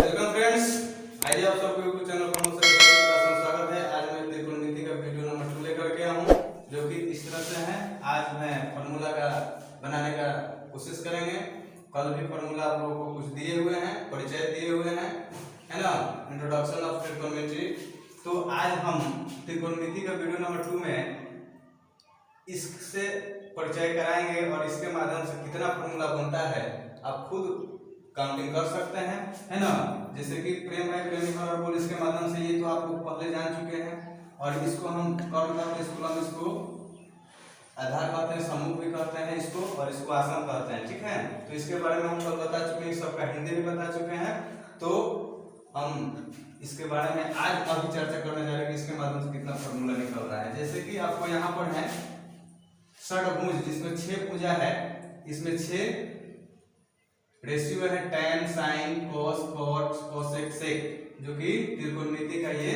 Welcome friends, आइए आप सबको यूट्यूब चैनल पर स्वागत है। आज मैं त्रिकोणमिति का वीडियो नंबर 2 लेकर के आया हूँ, जो कि इस तरह से है। आज मैं फार्मूला का बनाने का कोशिश करेंगे। कल भी फार्मूला आप लोगों को कुछ दिए हुए हैं, परिचय दिए हुए हैं, है ना, इंट्रोडक्शन ऑफ त्रिकोणमिति। तो आज हम त्रिकोणमिति का वीडियो नंबर 2 में इससे परिचय कराएंगे और इसके माध्यम से कितना फार्मूला बनता है आप खुद काउंटिंग कर सकते हैं, है ना। जैसे कि प्रेम है प्रेमी और इसके माध्यम से ये तो आप लोग पहले जान चुके हैं। और इसको हम कर्व करते स्कूल में इसको आधार कहते हैं, समूह भी कहते हैं इसको, और इसको आसन कहते हैं, ठीक है। तो इसके बारे में हम लोग बता चुके हैं, सबका हिंदी भी बता चुके हैं। तो हम इसके बारे में आज अभी चर्चा करने जा रहे हैं कि इसके माध्यम से कितना फार्मूला निकल रहा है। जैसे कि आपको यहाँ पर है षडभुज, जिसमें 6 भुजा है। इसमें 6 रेशियो है, tan, sin, cos, cot, cosec, sec, जो कि त्रिकोणमिति का ये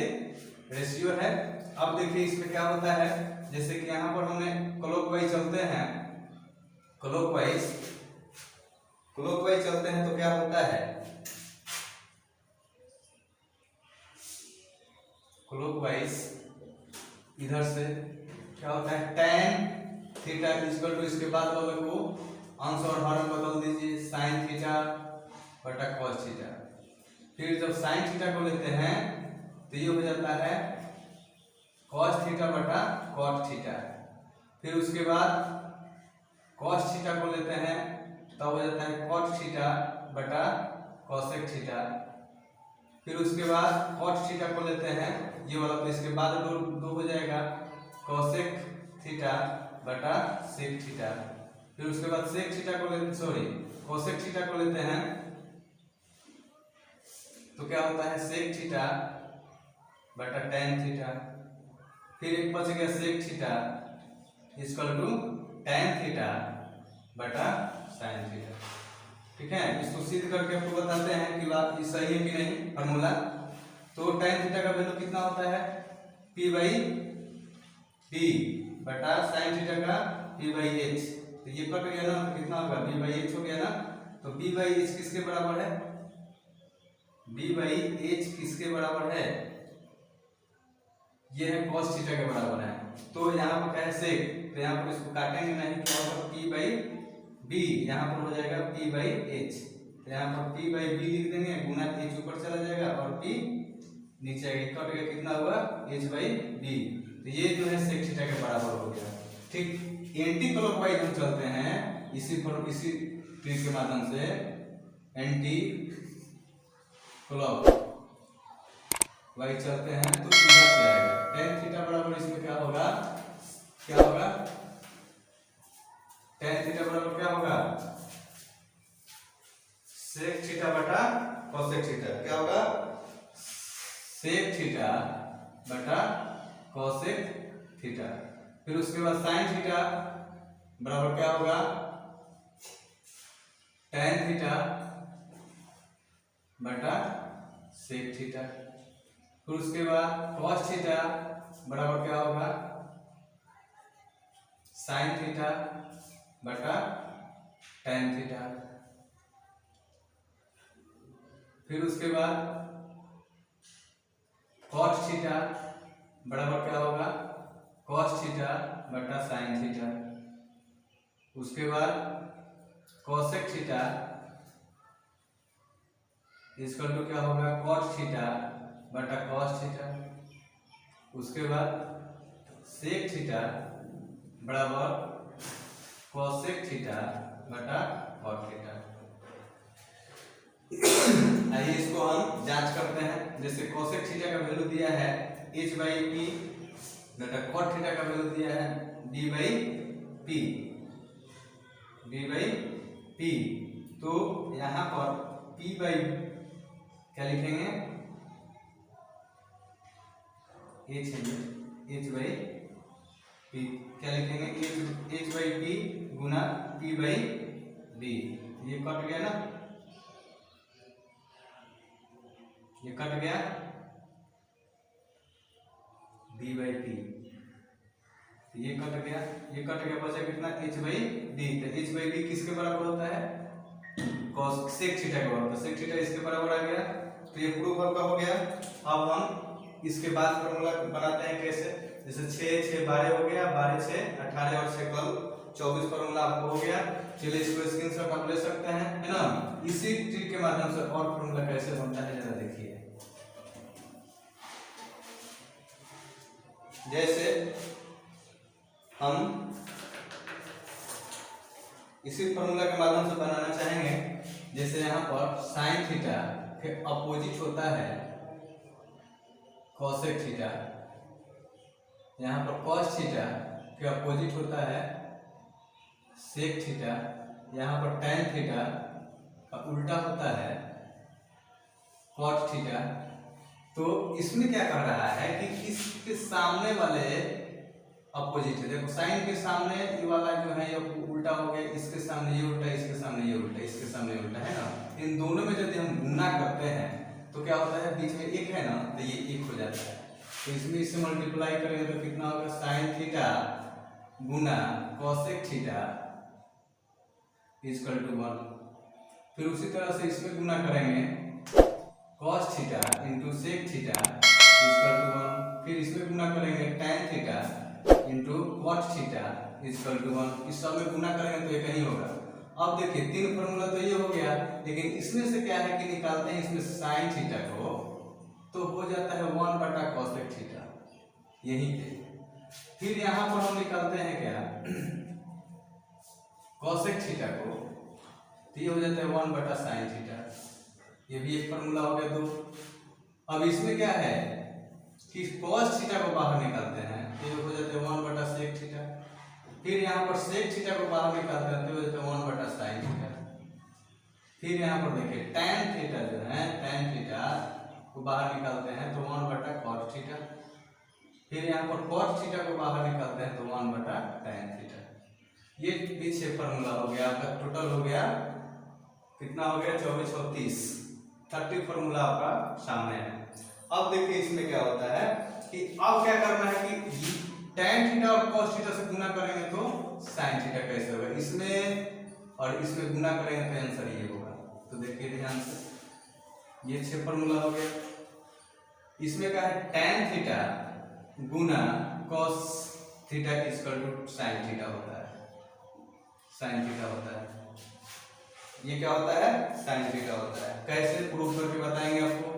रेशियो है। अब देखिए इसमें क्या होता है। जैसे कि यहाँ पर हमें क्लॉकवाइज चलते हैं, क्लॉकवाइज चलते हैं तो क्या होता है, क्लॉकवाइज इधर से क्या होता है, tan थीटा इक्वल टू, इसके बाद वाले को अंश और हर बदल दीजिए, साइन थीटा बटा कॉस थीटा। फिर जब साइन थीटा को लेते हैं तो ये हो जाता है कॉस थीटा बटा कॉट थीटा। फिर उसके बाद कॉस थीटा को लेते हैं तब हो जाता है कॉट थीटा बटा कॉसेक थीटा। फिर उसके बाद कॉट थीटा को लेते हैं ये वाला, तो इसके बाद दो हो जाएगा कॉसेक थीटा बटा सेक थीटा। फिर उसके बाद सेक थीटा को कोसेक थीटा को लेते हैं तो क्या होता है सेक थीटा बटा tan थीटा। फिर एक बच गया sec theta equal to tan theta बटा sin थीटा, ठीक है। इसको सिद्ध करके आपको बताते हैं कि बात ये सही है कि नहीं फार्मूला। तो tan थीटा का वैल्यू कितना होता है, p/b बटा sin थीटा का p/h। तो ये कट गया ना, तो कितना होगा, b/h हो गया ना। तो b/h किसके बराबर है, b/h किसके बराबर है, ये है cos थीटा के बराबर है। तो यहाँ पर क्या है सेक, तो यहाँ पर इसको काटेंगे नहीं, क्या होगा p/b, यहाँ पर हो जाएगा p/h। तो यहाँ पर p/b लिख देंगे, गुना h ऊपर चला जाएगा और p नीचे आएगा, कट गया, कितना हुआ h/b। तो ये जो है सेक थीटा के बराबर हो गया, ठीक। एंटी क्लॉकवाइज हम चलते हैं इसी ट्रिक के माध्यम से, एंटी क्लॉकवाइज चलते हैं तो सीधा से आएगा tan थीटा बराबर, इसमें क्या होगा tan थीटा बराबर क्या होगा, सेक थीटा बटा कोसेक थीटा। क्या होगा, सेक थीटा बटा कोसेक थीटा। फिर उसके बाद साइन थीटा बराबर क्या होगा, tan थीटा बटा सेक थीटा। फिर उसके बाद cos थीटा बराबर क्या होगा, साइन थीटा बटा tan थीटा। फिर उसके बाद cot थीटा बराबर क्या होगा, cos थीटा बटा साइन थीटा। उसके बाद cosec थीटा इक्वल टू क्या होगा, cot थीटा बटा cos थीटा। उसके बाद sec थीटा बराबर cosec थीटा बटा cot थीटा। आइए इसको हम जांच करते हैं। जैसे cosec थीटा का वैल्यू दिया है h/p बटा cot थीटा का वैल्यू दिया है b/p। तो यहाँ पर p बाई क्या लिखेंगे, h/p क्या लिखेंगे, h/p गुना p/b। ये कट गया ना, ये कट गया b/p, ये कट गया, बचा कितना h/d। तो h/d किसके बराबर होता है, cos सेक थीटा के बराबर। सेक थीटा इसके बराबर आ गया, तो ये प्रूफ आपका हो गया। अब हम इसके बाद फॉर्मूला बनाते हैं कैसे, जैसे 6 6 12 हो गया, 12 6 18 और 6 कल 24 फॉर्मूला आपको हो गया। चलिए इसको स्क्रीनशॉट आप ले सकते हैं, है ना। इसी ट्रिक के माध्यम से और फॉर्मूला कैसे बनता है जरा देखिए। जैसे हम इसी फॉर्मूला के माध्यम से बनाना चाहेंगे, जैसे यहाँ पर साइन थीटा के अपोजिट होता है कोसेक थीटा, यहाँ पर कॉस थीटा के अपोजिट होता है सेक थीटा, यहाँ पर टैन थीटा का उल्टा होता है कॉट थीटा। तो इसमें क्या कह रहा है कि इसके सामने वाले अपोजिट है, देखो साइन के सामने ये वाला जो है ये उल्टा हो गया, इसके सामने ये उल्टा, इसके सामने ये उल्टा, इसके सामने ये उल्टा, है ना। इन दोनों में यदि हम गुना करते हैं तो क्या होता है, बीच में एक है ना, तो ये एक हो जाता है। तो इसमें इससे मल्टीप्लाई करेंगे तो कितना होगा, साइन थीटा गुना कोसेक थीटा इक्वल टू 1। फिर उसी तरह से इसमें गुना करेंगे cos theta into sec theta equal to 1। फिर इसमें गुना करेंगे tan theta into cot theta equal to 1। इस सब में गुना करेंगे तो एक ही होगा। अब देखिए 3 फॉर्मूला तो ये हो गया, लेकिन इसमें से क्या है कि निकालते हैं इसमें साइन थीटा को, तो हो जाता है 1 बटा कोसेक थीटा यहीं पे। फिर यहाँ पर हम निकालते हैं क्या कोसेक थीटा को, तो ये हो जाता है 1 बटा साइन थीटा। ये भी एक फॉर्मूला हो गया 2। अब इसमें क्या है कि cos थीटा को बाहर निकालते हैं, ये हो जाता है 1 बटा सेक थीटा। फिर यहाँ पर सेक थीटा को बाहर निकालते हैं तो हो जाता है 1 बटा साइन थीटा। फिर यहाँ पर देखिए tan थीटा जो है, tan थीटा को बाहर निकालते हैं तो 1 बटा cot थीटा। फिर यहाँ पर cot थीटा को बाहर निकालते हैं तो 1 बटा tan थीटा। ये भी 6 फॉर्मूला हो गया आपका, टोटल हो गया कितना हो गया 24 और 30, 30 फॉर्मूला आपका सामने है। अब देखिए इसमें क्या होता है कि अब क्या करना है कि tan थीटा और cos थीटा से गुना करेंगे तो sin थीटा कैसे होगा, इसमें और इसमें गुना करेंगे तो आंसर ये होगा। तो देखिए ध्यान से, ये 6 फॉर्मूला हो गया। इसमें क्या है tan थीटा गुना cos theta equal to sin theta होता है, sin थीटा होता है। ये क्या होता है, sin थीटा होता है। कैसे प्रूफ करके बताएंगे आपको।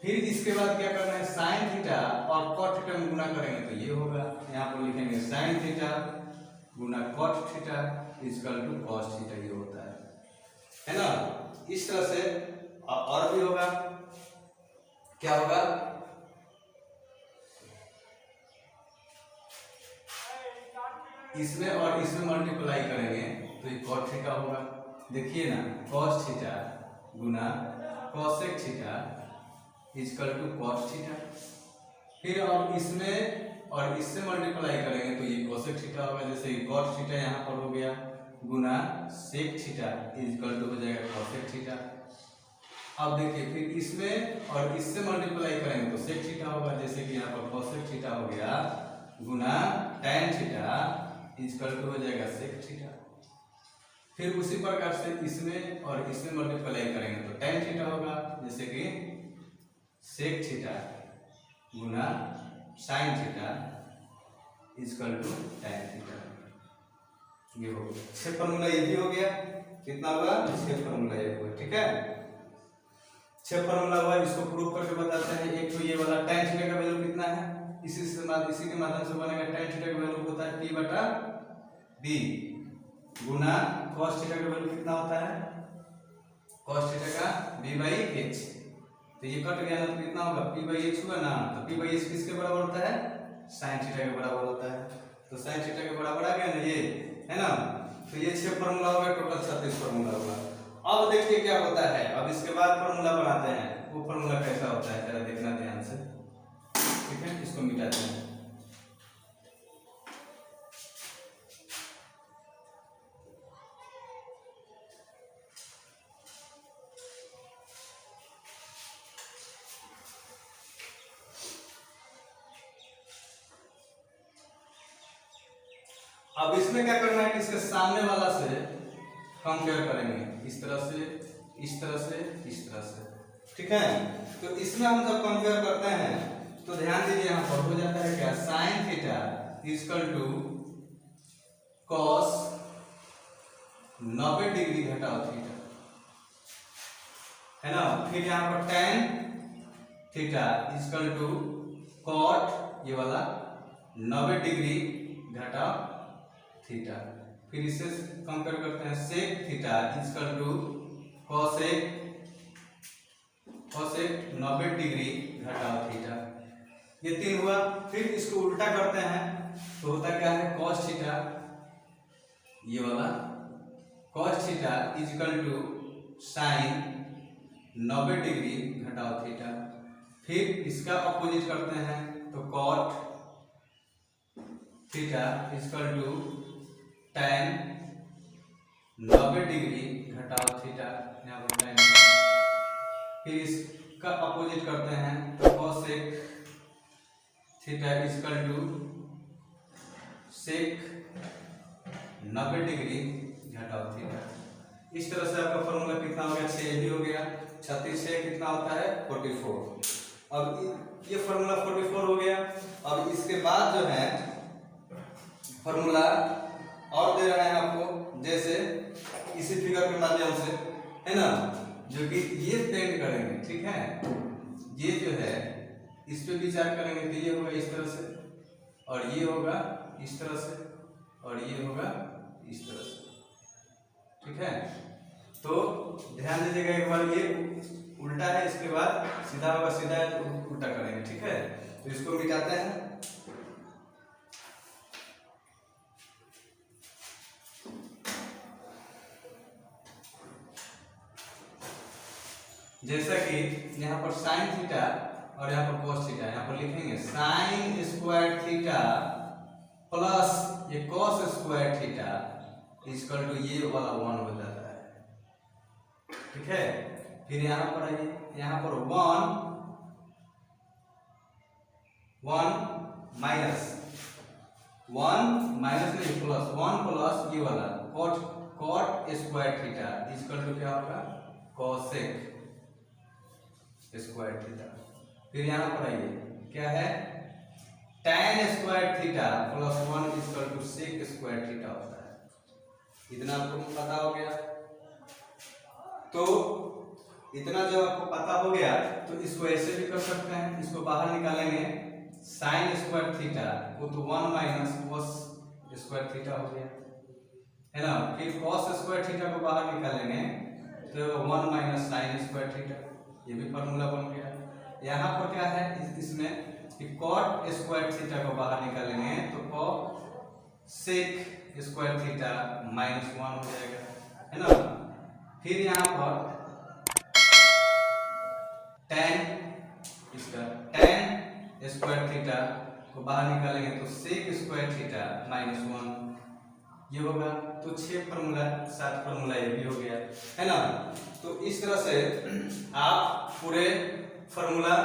फिर इसके बाद क्या करना है, sin थीटा और cot थीटा में गुना करेंगे तो ये होगा, यहाँ पर लिखेंगे sin थीटा गुना cot theta equal to cos theta, ये होता है ना। इस तरह से और भी होगा, क्या होगा, इसमें और इसमें मल्टीप्लाई करेंगे तो ये cot थीटा होगा। देखिए ना, cos थीटा गुना cosec theta equal to cot theta. फिर और इसमें और इससे मल्टीप्लाई करेंगे तो ये कोसेक थीटा होगा, जैसे cot थीटा यहाँ पर हो गया गुना सेक थीटा इक्वल टू हो जाएगा कोसेक थीटा। अब देखिए फिर इसमें और इससे मल्टीप्लाई करेंगे तो सेक थीटा होगा, जैसे कि यहाँ पर कोसेक थीटा हो गया गुना tan थीटा इक्वल टू हो जाएगा सेक थीटा। फिर उसी प्रकार से इसमें और इसमें मल्टीप्लाई करेंगे तो tan थीटा होगा, जैसे कि सेक थीटा गुना sin theta equal to tan theta. ये हो गया 6 फॉर्मूला, ये भी हो गया। कितना हुआ, 6 फॉर्मूला ये हुआ, ठीक है। 6 फॉर्मूला हुआ, इसको प्रूव करके बताते हैं। एक तो ये वाला tan थीटा का वैल्यू कितना है, इसी के माध्यम से बनेगा। tan थीटा का वैल्यू होता है p बटा b गुना cos थीटा का वैल्यू कितना होता है, cos थीटा का b बाई h। तो ये कट गया ना तो कितना होगा, p बाई h हुआ ना, तो p बाई h किसके बराबर होता है, sin थीटा के बराबर होता है। तो sin थीटा के बराबर आ गया ना, ये है ना। तो ये 6 फॉर्मूला हो गया, टोटल 36 फॉर्मूला हुआ। अब देखिए क्या होता है, अब इसके बाद फॉर्मूला बनाते हैं। वो फॉर्मूला कैसा होता है जरा देखना ध्यान से, ठीक है। इसको मिटाते हैं। अब इसमें क्या करना है कि इसके सामने वाला से कंपेयर करेंगे, इस तरह से, इस तरह से, इस तरह से, ठीक है। तो इसमें हम जब कंपेयर करते हैं तो ध्यान दीजिए यहाँ पर हो जाता है क्या, sine theta equal to cos 90 degree घटाओ थीटा, है ना। फिर यहाँ पर tan theta equal to cot ये वाला 90 डिग्री घटाओ थीटा। फिर इससे कंपेयर करते हैं sec theta equal to cosec 90 degree घटाओ थीटा। ये 3 हुआ। फिर इसको उल्टा करते हैं तो होता क्या है, कॉस थीटा ये वाला cos theta equal to sine 90 degree घटाओ थीटा। फिर इसका अपोजिट करते हैं तो cot theta equal to tan 90 degree घटाओ थीटा, यहाँ पर tan। फिर इसका अपोजिट करते हैं तो cosec theta equal to sec 90 degree घटाओ थीटा। इस तरह से आपका फॉर्मूला कितना हो गया, 6 भी हो गया। 36 से कितना होता है 44। अब ये फॉर्मूला 44 हो गया। अब इसके बाद जो है फॉर्मूला और दे रहे हैं आपको, जैसे इसी फिगर के माध्यम से, है ना, जो कि ये पेंट करेंगे, ठीक है। ये जो है इस पे विचार करेंगे तो ये होगा इस तरह से, और ये होगा इस तरह से, और ये होगा इस तरह से, ठीक है। तो ध्यान दीजिएगा एक बार, ये उल्टा है, इसके बाद सीधा होगा, सीधा है तो उल्टा करेंगे, ठीक है। तो इसको मिटाते हैं। जैसा कि यहाँ पर साइन थीटा और यहाँ पर कॉस थीटा, यहाँ पर लिखेंगे साइन स्क्वायर थीटा प्लस ये cos square theta equal to ये वाला 1 हो जाता है, ठीक है। फिर यहाँ पर आइए, यहाँ पर 1 माइनस नहीं प्लस 1 प्लस ये वाला cot square theta equal to क्या होगा, कॉसेक स्क्वायर थीटा। फिर यहाँ पर आइए क्या है, tan square theta plus 1 equal to sec square theta होता है। इतना आपको पता हो गया। तो इतना जब आपको पता हो गया तो इसको ऐसे भी कर सकते हैं, इसको बाहर निकालेंगे, साइन स्क्वायर थीटा वो तो 1 माइनस कॉस स्क्वायर थीटा हो गया, है ना। फिर कॉस स्क्वायर थीटा को बाहर निकालेंगे तो 1 माइनस साइन स्क्वायर थीटा, ये भी फॉर्मूला बन गया। यहाँ पर क्या है इसमें कि कॉट स्क्वायर थीटा को बाहर निकालेंगे तो कॉसेक स्क्वायर थीटा माइनस 1 हो जाएगा, है ना। फिर यहाँ पर tan स्क्वायर थीटा को बाहर निकालेंगे तो सेक स्क्वायर थीटा माइनस 1 ये होगा। तो 6 फॉर्मूला 7 फॉर्मूला ये भी हो गया, है ना। तो इस तरह से आप पूरे फॉर्मूला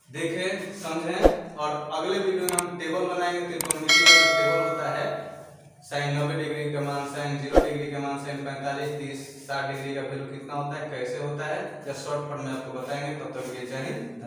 देखें, समझें, और अगले वीडियो में हम टेबल बनाएंगे। त्रिकोणमिति का जो टेबल होता है, साइन 90 डिग्री का मान, साइन 0 डिग्री का मान, साइन 45, 30, 60 डिग्री का वैल्यू कितना होता है, कैसे होता है, या शॉर्ट फॉर्म में आपको बताएंगे। तब तक ये जय हिंद।